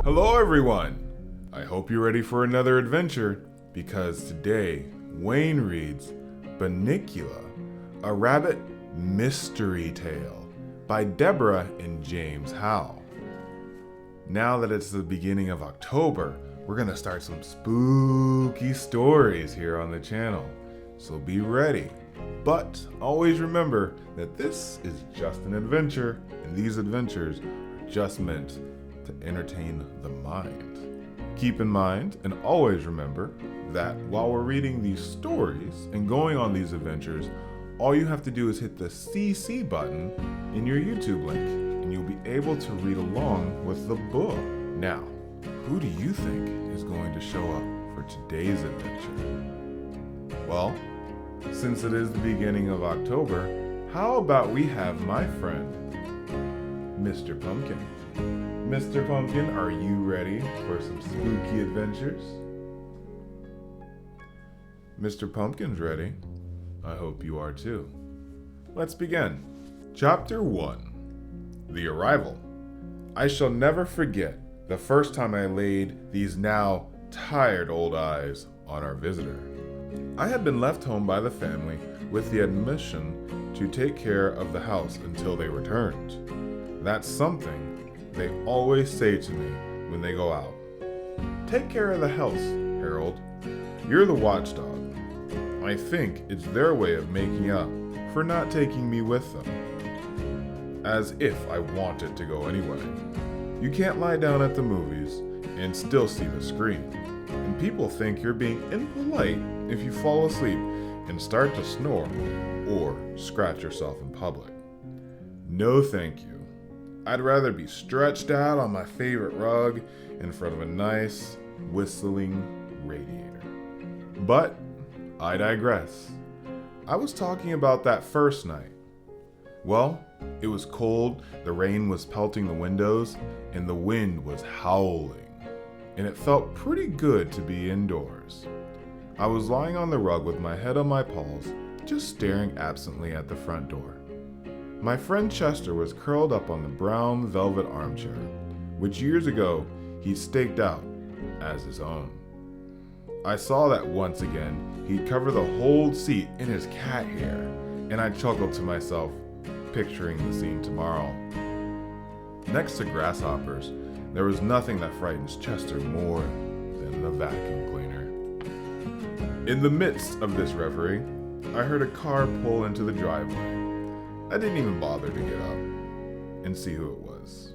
Hello everyone! I hope you're ready for another adventure, because today Wayne reads Bunnicula, a rabbit mystery tale by Deborah and James Howe. Now that it's the beginning of October, we're going to start some spooky stories here on the channel, so be ready. But always remember that this is just an adventure, and these adventures are just meant to entertain the mind. Keep in mind and always remember that while we're reading these stories and going on these adventures, all you have to do is hit the CC button in your YouTube link, and you'll be able to read along with the book. Now, who do you think is going to show up for today's adventure? Well, since it is the beginning of October, how about we have my friend, Mr. Pumpkin. Mr. Pumpkin, are you ready for some spooky adventures? Mr. Pumpkin's ready. I hope you are too. Let's begin. Chapter 1. The Arrival. I shall never forget the first time I laid these now tired old eyes on our visitor. I had been left home by the family with the admission to take care of the house until they returned. That's something they always say to me when they go out. Take care of the house, Harold. You're the watchdog. I think it's their way of making up for not taking me with them. As if I wanted to go anyway. You can't lie down at the movies and still see the screen. And people think you're being impolite if you fall asleep and start to snore or scratch yourself in public. No thank you. I'd rather be stretched out on my favorite rug in front of a nice, whistling radiator. But I digress. I was talking about that first night. Well, it was cold, the rain was pelting the windows, and the wind was howling. And it felt pretty good to be indoors. I was lying on the rug with my head on my paws, just staring absently at the front door. My friend Chester was curled up on the brown velvet armchair, which years ago he staked out as his own. I saw that once again he'd cover the whole seat in his cat hair, and I chuckled to myself, picturing the scene tomorrow. Next to grasshoppers, there was nothing that frightens Chester more than the vacuum cleaner. In the midst of this reverie, I heard a car pull into the driveway. I didn't even bother to get up and see who it was.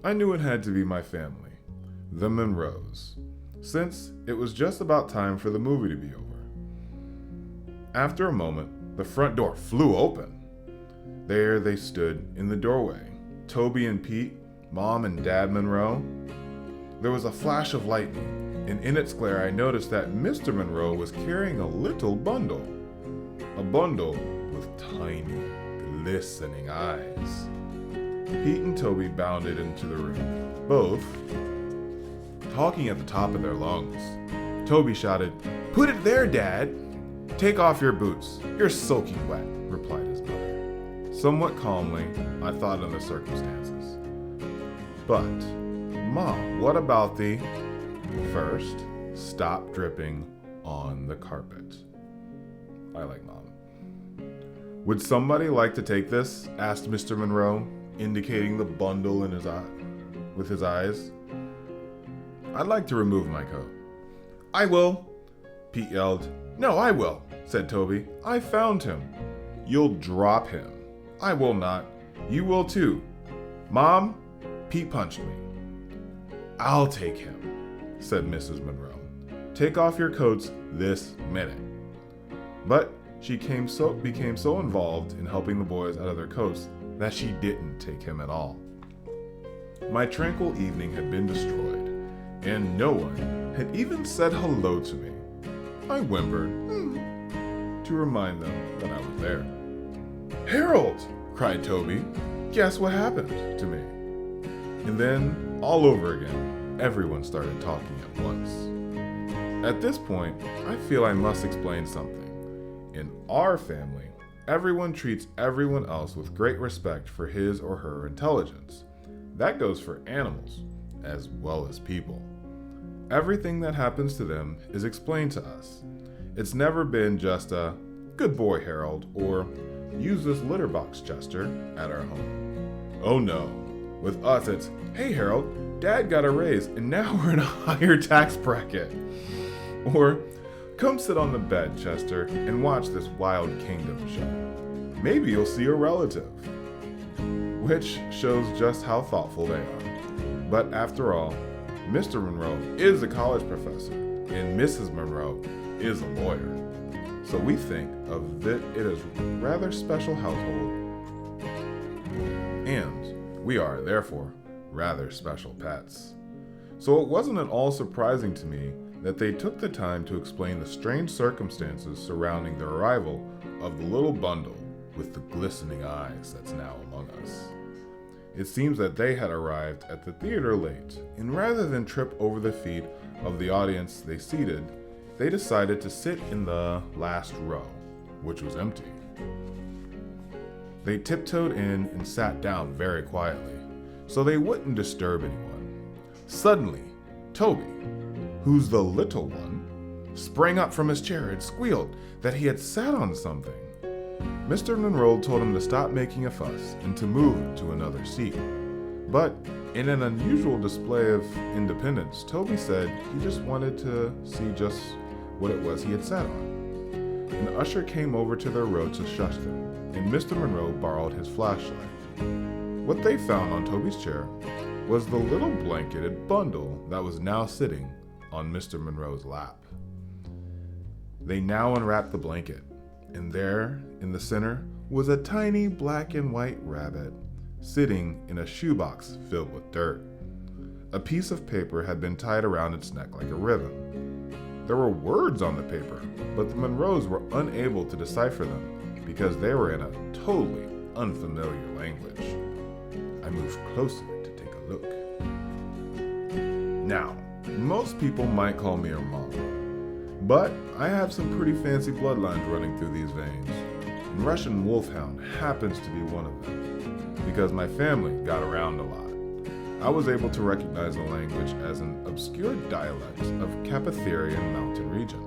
I knew it had to be my family, the Monroes, since it was just about time for the movie to be over. After a moment, the front door flew open. There they stood in the doorway, Toby and Pete, Mom and Dad Monroe. There was a flash of lightning, and in its glare I noticed that Mr. Monroe was carrying a little bundle. A bundle with tiny, glistening eyes. Pete and Toby bounded into the room, both talking at the top of their lungs. Toby shouted, "Put it there, Dad!" "Take off your boots. You're soaking wet," replied his mother. Somewhat calmly, I thought on the circumstances. But, Mom, what about the... First, stop dripping on the carpet. I like Mom. "Would somebody like to take this?" asked Mr. Monroe, indicating the bundle in his eye with his eyes. "I'd like to remove my coat." "I will," Pete yelled. "No, I will," said Toby. "I found him." "You'll drop him." "I will not." "You will too." "Mom, Pete punched me." "I'll take him," said Mrs. Monroe. "Take off your coats this minute." But she became so involved in helping the boys out of their coats that she didn't take him at all. My tranquil evening had been destroyed, and no one had even said hello to me. I whimpered, to remind them that I was there. "Harold!" cried Toby. "Guess what happened to me?" And then, all over again, everyone started talking at once. At this point, I feel I must explain something. In our family, everyone treats everyone else with great respect for his or her intelligence. That goes for animals as well as people. Everything that happens to them is explained to us. It's never been just a, "Good boy, Harold," or "Use this litter box, Chester," at our home. Oh no. With us, it's, "Hey, Harold, Dad got a raise, and now we're in a higher tax bracket." Or, "Come sit on the bed, Chester, and watch this Wild Kingdom show. Maybe you'll see a relative." Which shows just how thoughtful they are. But after all, Mr. Monroe is a college professor, and Mrs. Monroe is a lawyer. So we think of it as a rather special household, and we are, therefore, rather special pets. So it wasn't at all surprising to me that they took the time to explain the strange circumstances surrounding the arrival of the little bundle with the glistening eyes that's now among us. It seems that they had arrived at the theater late, and rather than trip over the feet of the audience they seated, they decided to sit in the last row, which was empty. They tiptoed in and sat down very quietly, so they wouldn't disturb anyone. Suddenly, Toby, who's the little one, sprang up from his chair and squealed that he had sat on something. Mr. Monroe told him to stop making a fuss and to move to another seat. But in an unusual display of independence, Toby said he just wanted to see just what it was he had sat on. An usher came over to their row to shush them, and Mr. Monroe borrowed his flashlight. What they found on Toby's chair was the little blanketed bundle that was now sitting on Mr. Monroe's lap. They now unwrapped the blanket, and there, in the center, was a tiny black and white rabbit sitting in a shoebox filled with dirt. A piece of paper had been tied around its neck like a ribbon. There were words on the paper, but the Monroes were unable to decipher them because they were in a totally unfamiliar language. I moved closer to take a look. Now, most people might call me a Mongol, but I have some pretty fancy bloodlines running through these veins, and Russian Wolfhound happens to be one of them. Because my family got around a lot, I was able to recognize the language as an obscure dialect of Carpathian mountain region.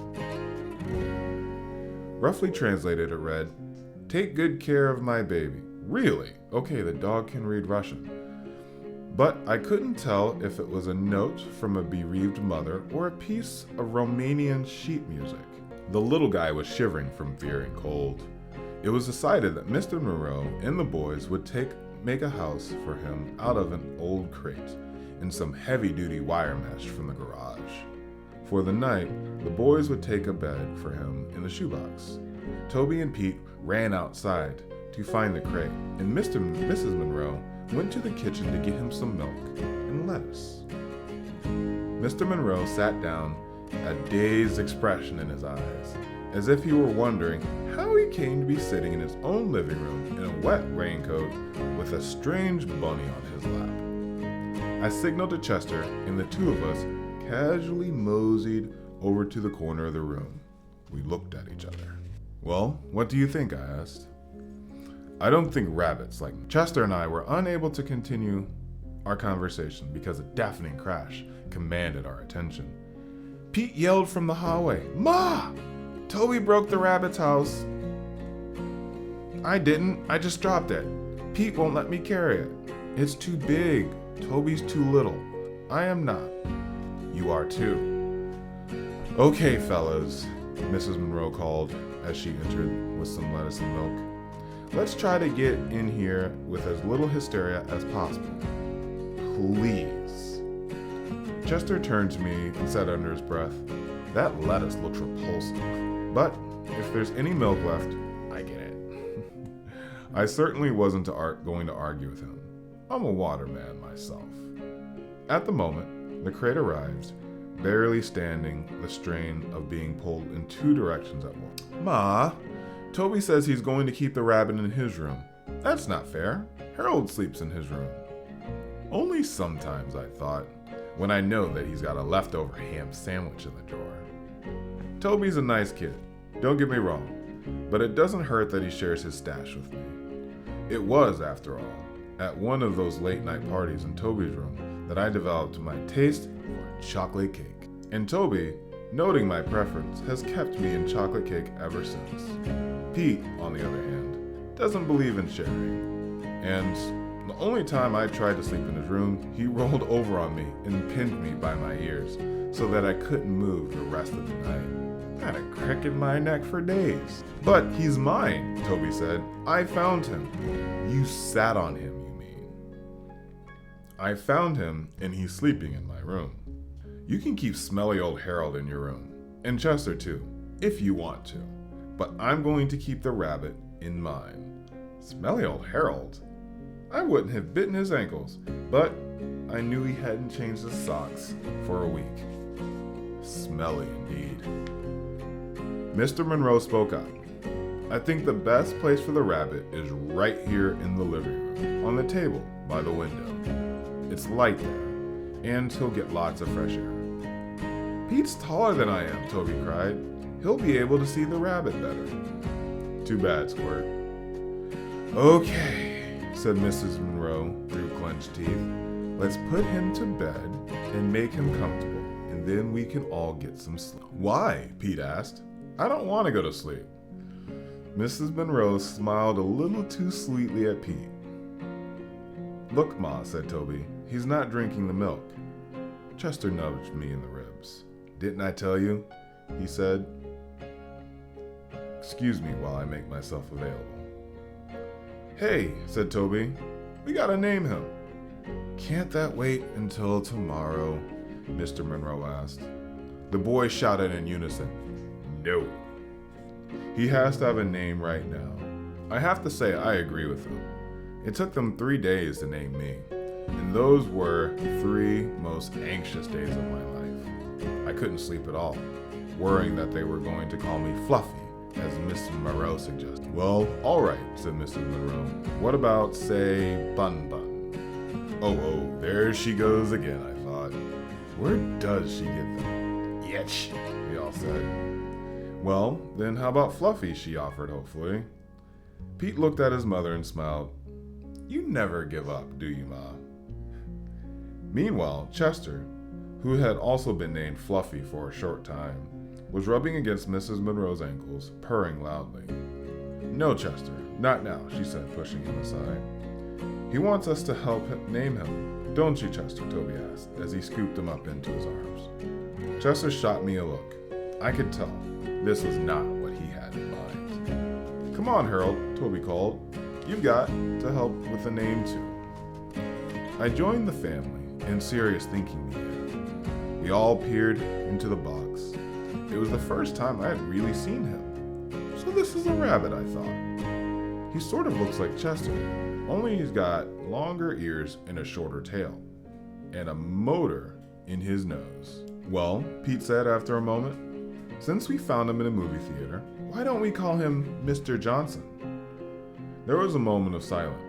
Roughly translated, it read, "Take good care of my baby." Really? Okay, the dog can read Russian. But I couldn't tell if it was a note from a bereaved mother or a piece of Romanian sheet music. The little guy was shivering from fear and cold. It was decided that Mr. Monroe and the boys would make a house for him out of an old crate and some heavy-duty wire mesh from the garage. For the night, the boys would take a bed for him in the shoebox. Toby and Pete ran outside to find the crate, and Mr. and Mrs. Monroe went to the kitchen to get him some milk and lettuce. Mr. Monroe sat down, a dazed expression in his eyes, as if he were wondering how he came to be sitting in his own living room in a wet raincoat with a strange bunny on his lap. I signaled to Chester, and the two of us casually moseyed over to the corner of the room. We looked at each other. "Well, what do you think?" I asked. I don't think rabbits like Chester and I were unable to continue our conversation because a deafening crash commanded our attention. Pete yelled from the hallway, "Ma! Toby broke the rabbit's house." "I didn't. I just dropped it. Pete won't let me carry it. It's too big. Toby's too little. I am not. You are too." "Okay, fellas," Mrs. Monroe called as she entered with some lettuce and milk. "Let's try to get in here with as little hysteria as possible. Please." Chester turned to me and said under his breath, "That lettuce looks repulsive, but if there's any milk left, I get it." I certainly wasn't going to argue with him. I'm a waterman myself. At the moment, the crate arrives, barely standing the strain of being pulled in two directions at once. "Ma, Toby says he's going to keep the rabbit in his room. That's not fair. Harold sleeps in his room." Only sometimes, I thought, when I know that he's got a leftover ham sandwich in the drawer. Toby's a nice kid, don't get me wrong, but it doesn't hurt that he shares his stash with me. It was, after all, at one of those late night parties in Toby's room that I developed my taste for chocolate cake. And Toby, noting my preference, has kept me in chocolate cake ever since. Pete, on the other hand, doesn't believe in sharing. And the only time I tried to sleep in his room, he rolled over on me and pinned me by my ears so that I couldn't move the rest of the night. I had a crick in my neck for days. But he's mine, Toby said. I found him. You sat on him, you mean? I found him and he's sleeping in my room. You can keep smelly old Harold in your room, and Chester too, if you want to. But I'm going to keep the rabbit in mine. Smelly old Harold? I wouldn't have bitten his ankles, but I knew he hadn't changed his socks for a week. Smelly indeed. Mr. Monroe spoke up. I think the best place for the rabbit is right here in the living room, on the table by the window. It's light there, and he'll get lots of fresh air. Pete's taller than I am, Toby cried. He'll be able to see the rabbit better. Too bad, Squirt. Okay, said Mrs. Monroe through clenched teeth. Let's put him to bed and make him comfortable, and then we can all get some sleep. Why? Pete asked. I don't want to go to sleep. Mrs. Monroe smiled a little too sweetly at Pete. Look, Ma, said Toby, he's not drinking the milk. Chester nudged me in the ribs. Didn't I tell you? He said. Excuse me while I make myself available. Hey, said Toby, we gotta name him. Can't that wait until tomorrow? Mr. Monroe asked. The boys shouted in unison. No. He has to have a name right now. I have to say I agree with him. It took them 3 days to name me, and those were the 3 most anxious days of my life. I couldn't sleep at all, worrying that they were going to call me Fluffy, as Mrs. Monroe suggested. Well, all right, said Mrs. Monroe. What about, say, Bun Bun? Oh, there she goes again, I thought. Where does she get them? Yetch, we all said. Well, then how about Fluffy, she offered hopefully. Pete looked at his mother and smiled. You never give up, do you, Ma? Meanwhile, Chester, who had also been named Fluffy for a short time, was rubbing against Mrs. Monroe's ankles, purring loudly. No, Chester, not now, she said, pushing him aside. He wants us to help name him, don't you, Chester? Toby asked, as he scooped him up into his arms. Chester shot me a look. I could tell this was not what he had in mind. Come on, Harold, Toby called. You've got to help with the name, too. I joined the family, and serious thinking began. We all peered into the box. It was the first time I had really seen him. So this is a rabbit, I thought. He sort of looks like Chester, only he's got longer ears and a shorter tail, and a motor in his nose. Well, Pete said after a moment, since we found him in a movie theater, why don't we call him Mr. Johnson? There was a moment of silence.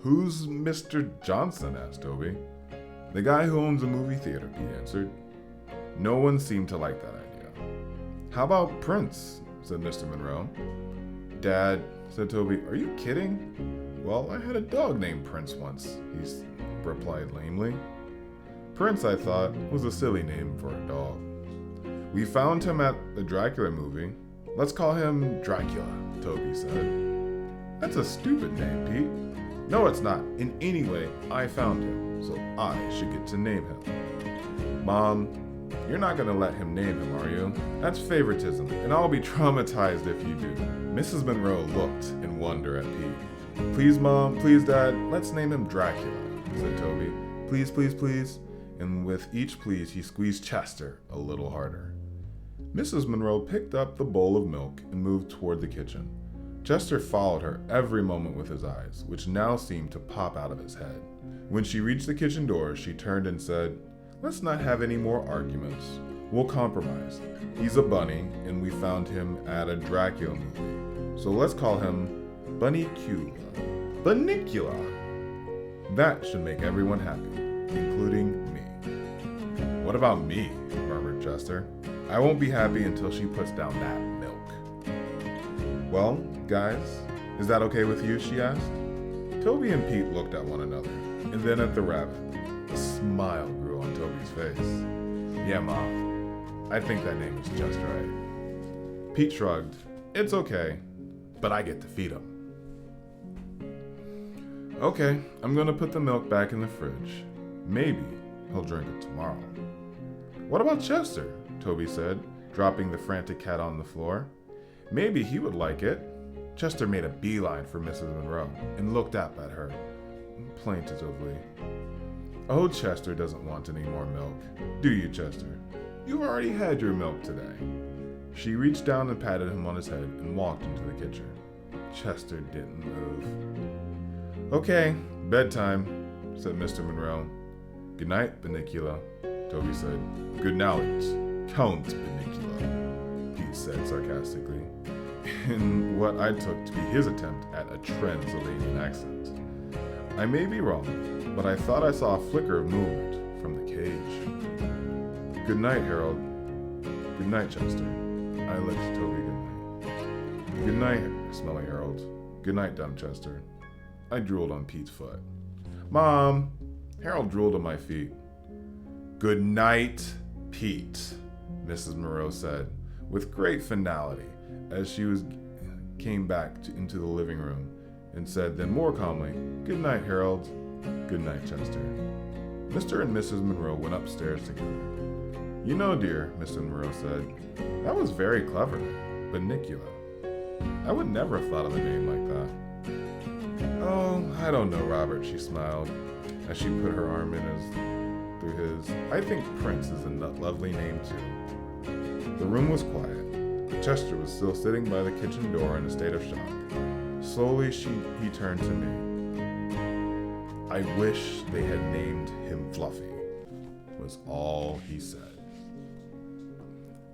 Who's Mr. Johnson? Asked Toby. The guy who owns a movie theater, Pete answered. No one seemed to like that idea. How about Prince? Said Mr. Monroe. Dad, said Toby, are you kidding? Well, I had a dog named Prince once, he replied lamely. Prince, I thought, was a silly name for a dog. We found him at the Dracula movie. Let's call him Dracula, Toby said. That's a stupid name, Pete. No, it's not. In any way, I found him, so I should get to name him. Mom, you're not going to let him name him, are you? That's favoritism, and I'll be traumatized if you do. Mrs. Monroe looked in wonder at Pete. Please, Mom, please, Dad, let's name him Dracula, said Toby. Please, please, please. And with each please, he squeezed Chester a little harder. Mrs. Monroe picked up the bowl of milk and moved toward the kitchen. Chester followed her every moment with his eyes, which now seemed to pop out of his head. When she reached the kitchen door, she turned and said, Let's not have any more arguments. We'll compromise. He's a bunny, and we found him at a Dracula movie. So let's call him Bunnicula. Bunnicula! That should make everyone happy, including me. What about me? Murmured Chester. I won't be happy until she puts down that milk. Well, guys, is that okay with you? She asked. Toby and Pete looked at one another, and then at the rabbit. A smile grew on Toby's face. Yeah, Mom, I think that name is just right. Pete shrugged. It's okay, but I get to feed him. Okay, I'm gonna put the milk back in the fridge. Maybe he'll drink it tomorrow. What about Chester? Toby said, dropping the frantic cat on the floor. Maybe he would like it. Chester made a beeline for Mrs. Monroe and looked up at her plaintively. Oh, Chester doesn't want any more milk. Do you, Chester? You've already had your milk today. She reached down and patted him on his head and walked into the kitchen. Chester didn't move. Okay, bedtime, said Mr. Monroe. Good night, Bunnicula, Toby said. Good night, Count Bunnicula, Pete said sarcastically, in what I took to be his attempt at a Transylvanian accent. I may be wrong, but I thought I saw a flicker of movement from the cage. Good night, Harold. Good night, Chester. I licked Toby goodnight. Good night, Smelly Harold. Good night, dumb Chester. I drooled on Pete's foot. Mom! Harold drooled on my feet. Good night, Pete, Mrs. Monroe said, with great finality, as she came back into the living room, and said then more calmly, Good night, Harold. Good night, Chester. Mr. and Mrs. Monroe went upstairs together. You know, dear, Mr. Monroe said, that was very clever, Bunnicula. I would never have thought of a name like that. Oh, I don't know, Robert, she smiled, as she put her arm through his. I think Prince is a lovely name, too. The room was quiet. Chester was still sitting by the kitchen door in a state of shock. Slowly, he turned to me. I wish they had named him Fluffy, was all he said.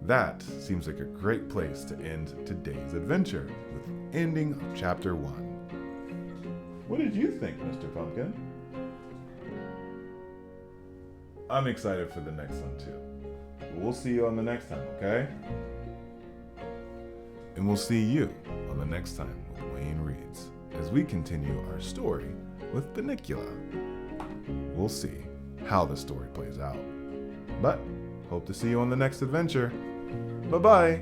That seems like a great place to end today's adventure, with the ending of Chapter 1. What did you think, Mr. Pumpkin? I'm excited for the next one, too. We'll see you on the next time, okay? And we'll see you on the next time with Wayne Reads, as we continue our story with Bunnicula. We'll see how the story plays out. But hope to see you on the next adventure. Bye-bye.